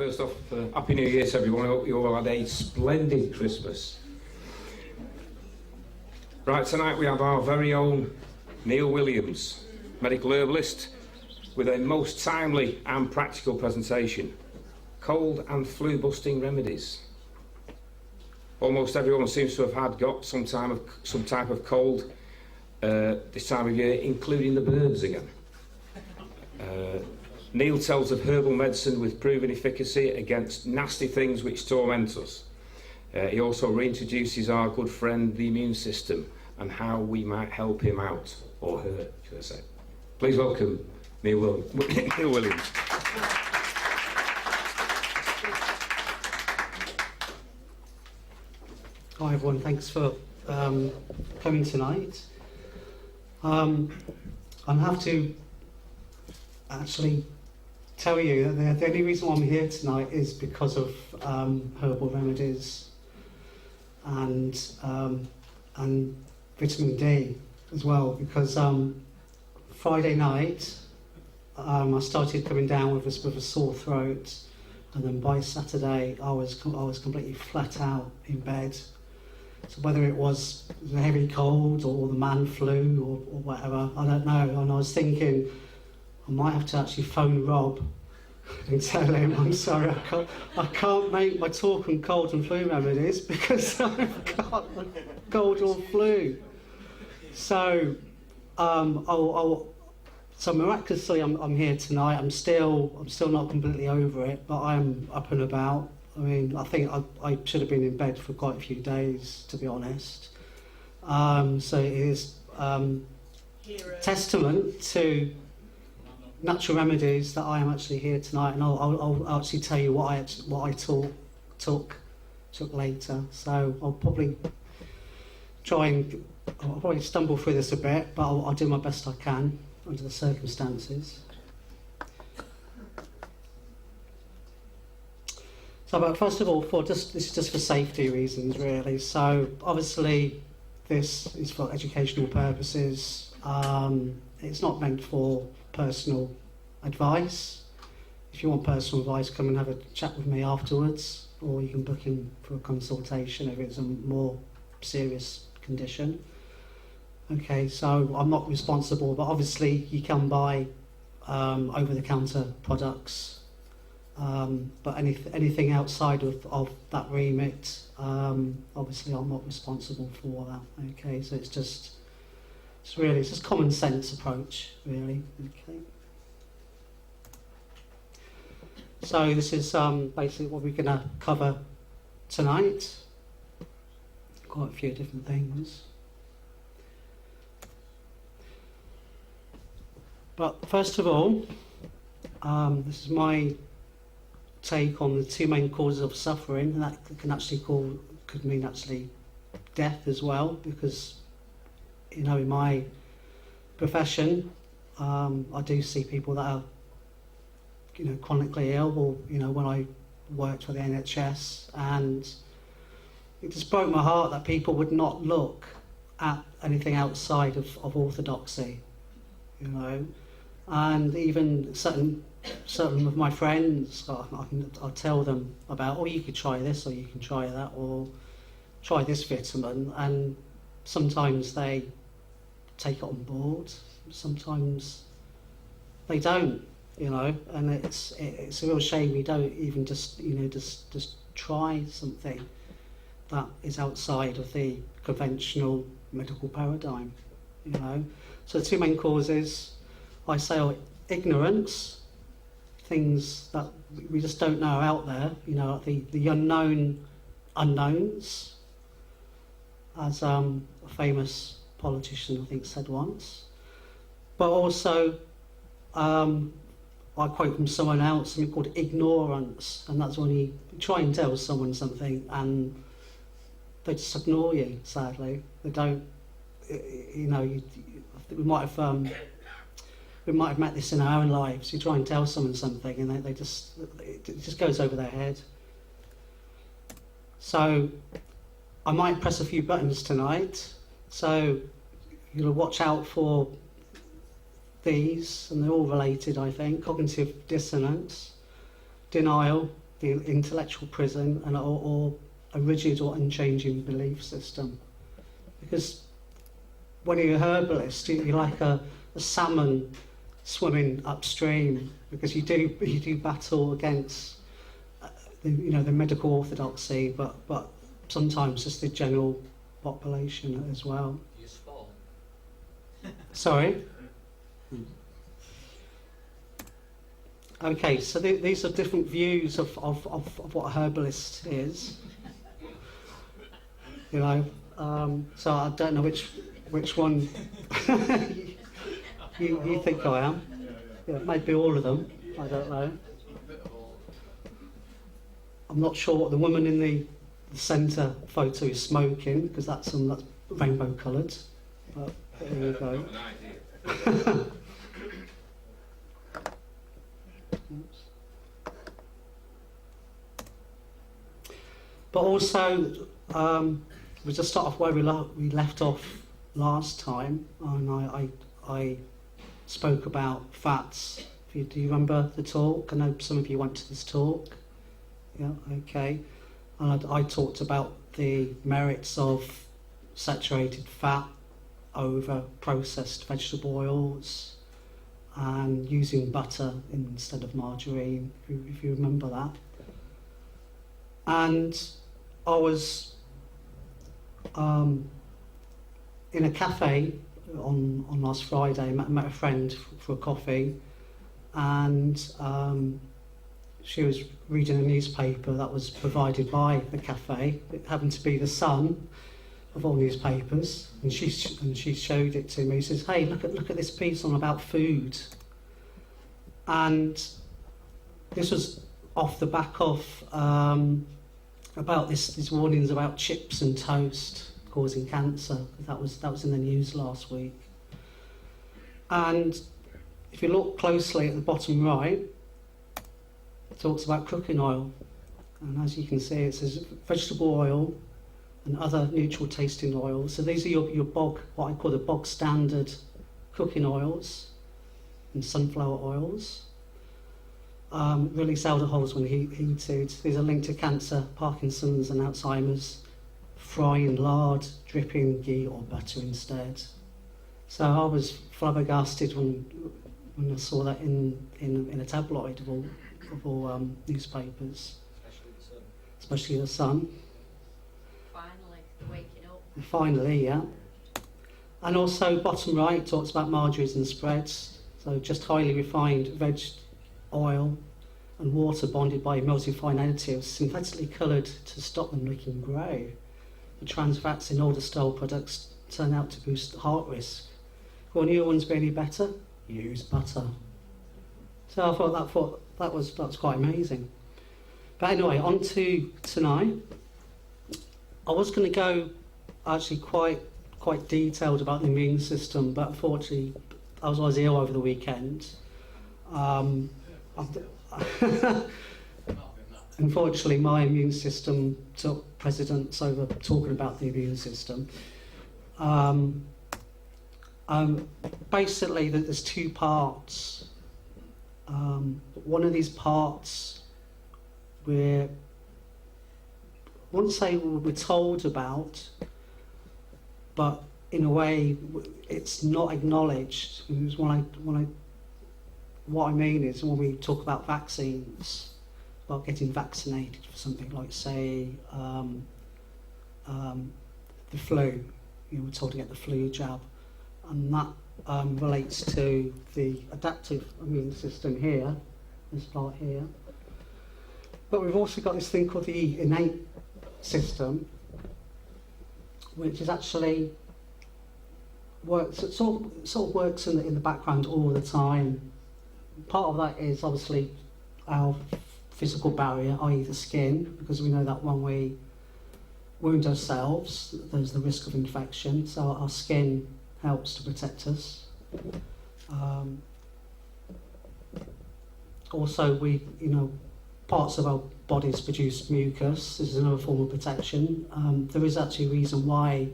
First off, Happy New Year to everyone. I hope you all had a splendid Christmas. Right, tonight we have our very own Neil Williams, medical herbalist, with a most timely and practical presentation. Cold and flu busting remedies. Almost everyone seems to have got some type of cold this time of year, including the birds again. Neil tells of herbal medicine with proven efficacy against nasty things which torment us. He also reintroduces our good friend the immune system and how we might help him out, or her, should I say. Please welcome Neil Williams. Hi everyone, thanks for coming tonight. I have to actually tell you that the only reason why I'm here tonight is because of herbal remedies and vitamin D as well, because Friday night I started coming down with a sore throat, and then by Saturday I was completely flat out in bed. So whether it was the heavy cold or the man flu or whatever, I don't know. And I was thinking I might have to actually phone Rob and tell him, I'm sorry, I can't make my talk on cold and flu remedies because I've got cold or flu. So, so miraculously I'm here tonight. I'm still not completely over it, but I'm up and about. I mean, I think I should have been in bed for quite a few days, to be honest. So it is testament to natural remedies that I am actually here tonight, and I'll actually tell you what I took later. So I'll probably stumble through this a bit, but I'll do my best I can under the circumstances. So, but first of all, this is just for safety reasons, really. So, obviously, this is for educational purposes. It's not meant for personal advice. If you want personal advice, come and have a chat with me afterwards, or you can book in for a consultation if it's a more serious condition. Okay, so I'm not responsible, but obviously you can buy over-the-counter products. But anything outside of that remit, obviously I'm not responsible for that. Okay, so it's just common sense approach, really. Okay. So this is basically what we're going to cover tonight. Quite a few different things. But first of all, this is my take on the two main causes of suffering, and that could mean actually death as well, because in my profession I do see people that are chronically ill, or when I worked for the NHS, and it just broke my heart that people would not look at anything outside of orthodoxy, and even certain of my friends, I'll tell them about, oh, you could try this, or you can try that, or try this vitamin, and sometimes they take it on board, sometimes they don't, and it's a real shame you don't even just try something that is outside of the conventional medical paradigm, So the two main causes, I say, are ignorance, things that we just don't know out there, the unknown unknowns, as a famous politician I think said once. But also, I quote from someone else, something called ignorance, and that's when you try and tell someone something and they just ignore you, sadly. They don't, we might have met this in our own lives. You try and tell someone something and it just goes over their head. So I might press a few buttons tonight, so you'll watch out for these, and they're all related, I think. Cognitive dissonance, denial, the intellectual prison, and or a rigid or unchanging belief system. Because when you're a herbalist, you're like a salmon swimming upstream, because you do battle against the medical orthodoxy, but sometimes just the general population as well. You spawn. Sorry. Okay, so these are different views of what a herbalist is. You know, so I don't know which one you think I am. Yeah, maybe all of them. I don't know. I'm not sure what the woman in the centre photo is smoking, because that's rainbow coloured. But there you go. But also, we just start off where we left off last time, and I spoke about fats. Do you remember the talk? I know some of you went to this talk. Yeah, okay. And I talked about the merits of saturated fat over processed vegetable oils, and using butter instead of margarine, if you remember that. And I was in a cafe on last Friday, met a friend for a coffee, and she was reading a newspaper that was provided by the cafe. It happened to be the Sun of all newspapers, and she showed it to me. She says, "Hey, look at this piece on about food," and this was off the back of about these warnings about chips and toast causing cancer. That was in the news last week. And if you look closely at the bottom right, it talks about cooking oil, and as you can see, it says vegetable oil and other neutral tasting oils. So these are your what I call the bog standard cooking oils and sunflower oils. Release aldehydes when heated. These are linked to cancer, Parkinson's and Alzheimer's. Fry in lard, dripping ghee or butter instead. So I was flabbergasted when I saw that in a tabloid of all newspapers. Especially the Sun. Finally, the waking up. Finally, yeah. And also, bottom right talks about margarines and spreads. So just highly refined veg oil and water bonded by emulsifying additives, synthetically coloured to stop them looking grey. The trans fats in older style products turn out to boost heart risk. If you want your ones to be any better, use butter. So I thought that was quite amazing. But anyway, on to tonight. I was going to go actually quite detailed about the immune system, but unfortunately I was ill over the weekend. Unfortunately, my immune system took precedence over talking about the immune system. Basically, there's two parts. One of these parts I wouldn't say we're told about, but in a way it's not acknowledged. It was what I mean is when we talk about vaccines, about getting vaccinated for something like, say, the flu. We're told to get the flu jab, and that relates to the adaptive immune system here, this part here. But we've also got this thing called the innate system, which is actually works. It sort of works in the background all the time. Part of that is obviously our physical barrier, i.e. the skin, because we know that when we wound ourselves, there's the risk of infection, so our skin helps to protect us. Also, parts of our bodies produce mucus. This is another form of protection. There is actually a reason why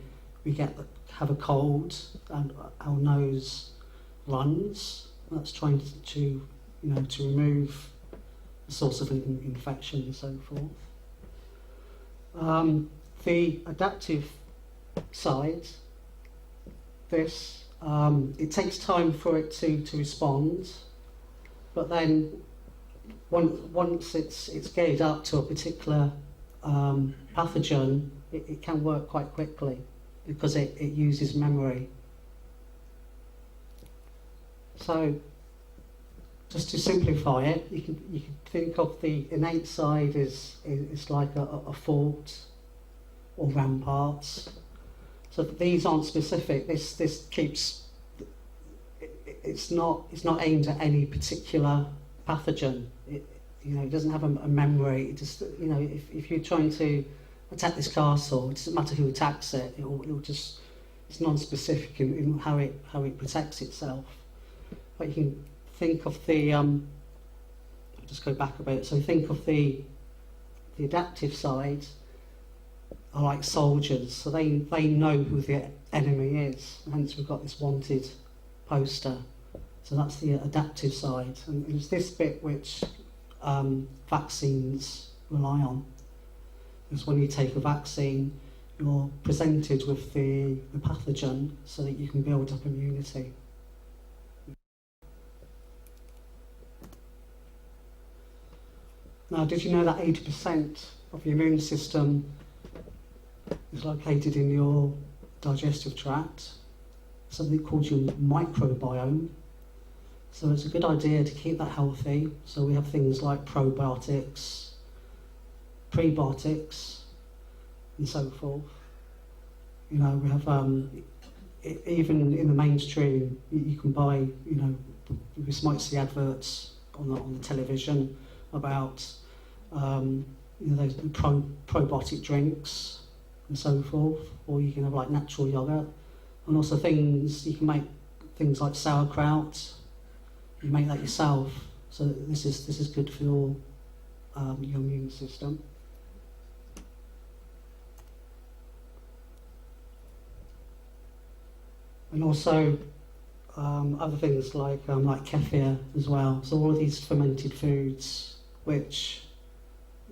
we have a cold and our nose runs. That's trying to remove a source of infection and so forth. The adaptive side, this, it takes time for it to respond, but then once it's geared up to a particular pathogen, it can work quite quickly because it uses memory. So, just to simplify it, you can think of the innate side as like a fort or ramparts. So these aren't specific. This keeps. It's not aimed at any particular pathogen. It doesn't have a memory. It just, if you're trying to attack this castle, it doesn't matter who attacks it. It'll just, it's non-specific in how it protects itself. But you can think of the. I'll just go back a bit. So think of the adaptive side are like soldiers. So they know who the enemy is. Hence we've got this wanted poster. So that's the adaptive side, and it's this bit which vaccines rely on. Because when you take a vaccine, you're presented with the pathogen so that you can build up immunity. Now, did you know that 80% of your immune system is located in your digestive tract? Something called your microbiome. So it's a good idea to keep that healthy. So we have things like probiotics, prebiotics, and so forth. We have even in the mainstream, you can buy. You just might see adverts on the television about those probiotic drinks and so forth, or you can have like natural yogurt, and also you can make things like sauerkraut. You make that yourself, so this is good for your immune system. And also other things like kefir as well. So all of these fermented foods, which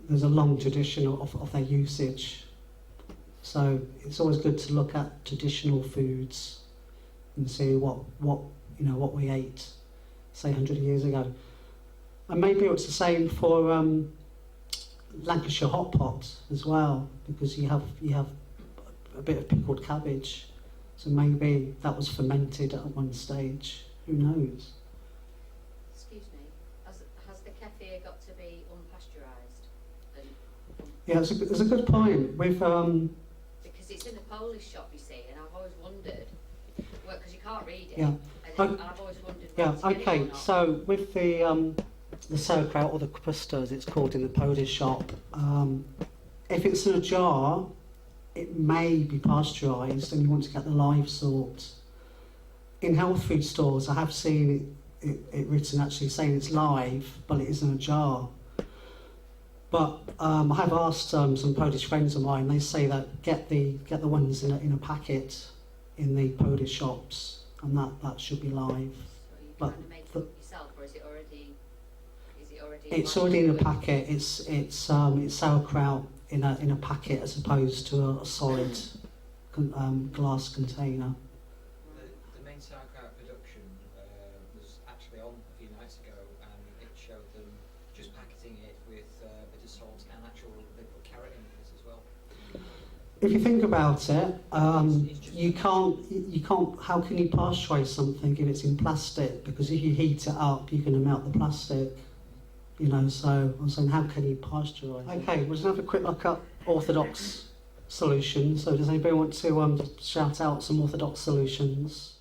there's a long tradition of their usage. So it's always good to look at traditional foods and see what we ate, say 100 years ago. And maybe it's the same for Lancashire hot pot as well, because you have a bit of pickled cabbage. So maybe that was fermented at one stage. Who knows? Excuse me, has the kefir got to be unpasteurised? Yeah, it's a good point. We've because it's in the Polish shop, you see, and I've always wondered. Well, because you can't read it. Yeah. And I've always wondered. Yeah. whether to get it or Okay. not. So with the sauerkraut or the kapusta, as it's called in the Polish shop, if it's in a jar, it may be pasteurised, and you want to get the live sort. In health food stores, I have seen it written actually saying it's live, but it is in a jar. But I have asked some Polish friends of mine. They say that get the ones in a packet in the Polish shops, and that should be live. So you're But trying to make it yourself, or is it already? It's already in a packet. It's sauerkraut in a packet as opposed to a solid glass container. The main sauerkraut production was actually on a few nights ago, and it showed them just packeting it with a bit of salt and they put carrot in it as well. If you think about it, you can't. How can you pasteurize something if it's in plastic? Because if you heat it up, you're going to melt the plastic. So I'm saying, how can you pasteurize? Okay, we'll just have a quick look at orthodox solutions. So does anybody want to shout out some orthodox solutions?